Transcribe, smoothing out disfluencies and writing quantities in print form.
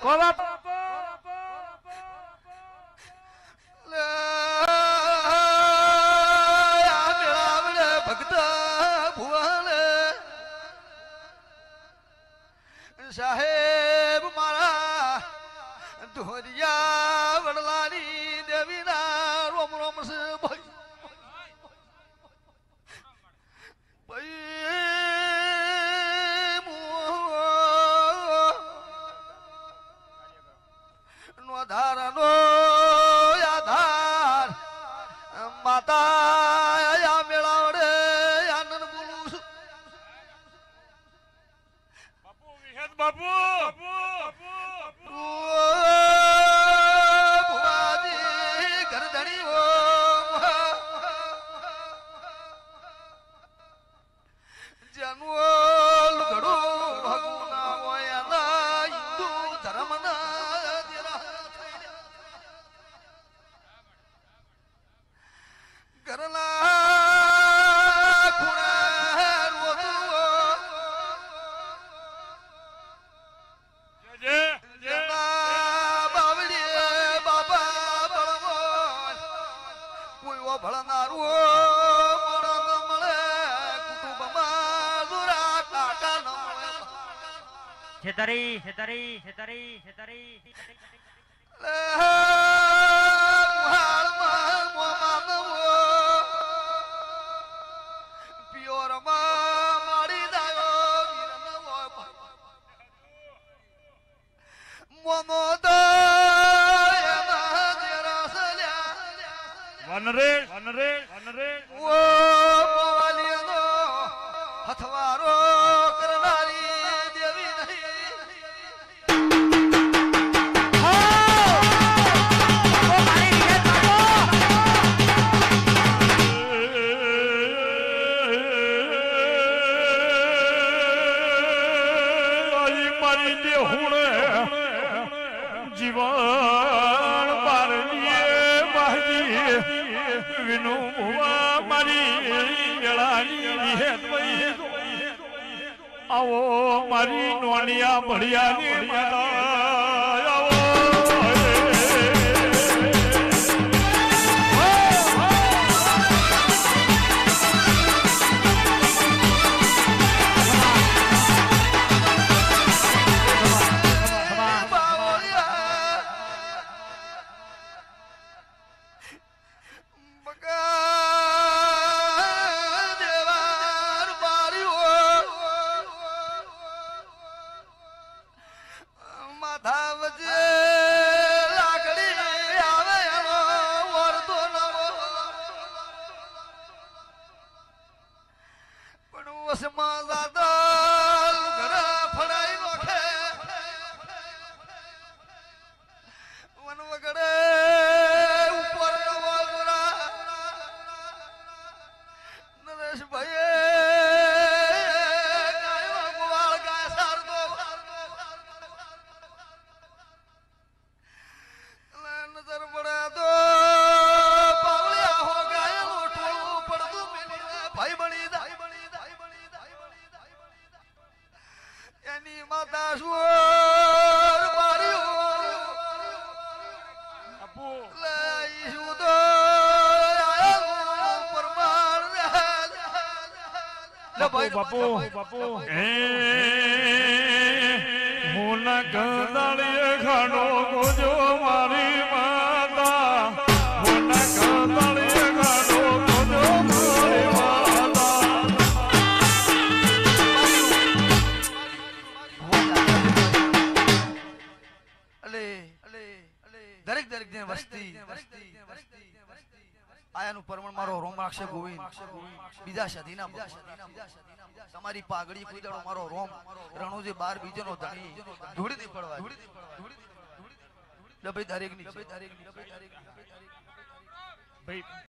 કો બાપ સાહેબ મારા ધોરિયા વડલાની દેવીના રોમ રોમ છે ભાઈ નો ધારનો આધાર માતા મેળાવડે આનંદ બોલું છું બાપુ ભુવાજી ગરદણી ઓ જનોલ ઘડો ભગુના હોય ના હિન્દુ ધર્મના દેરા ઘરના ખૂણા રોતુઓ છેતરી છેતરી છેતરી છેતરી વનરે વનરે વનરે હથવારો કરનારી દેવી નહીં મારી દેહુણે જીવન પારલીએ માજી વિનુ મારી વેળાની હેતવઈ આવો મારી નોનિયા ભળિયાની માતા આવો બાપુ બાપુ હું ના ગંદાળીએ ખાડો ગોજો મારી માતા હું ના ગંદાળીએ ખાડો ગોજો મારી માતા દરેક દરેક દિન વસ્તી આયાનું પરમણ મારો રોમાક્ષ ગોવિંદ બીજા સદીના તમારી પાઘડી કોઈ દાડો મારો રોમ રણુજી 12 બીજનો ધણી ધૂળી નહીં પડવા દરેક ની ભાઈ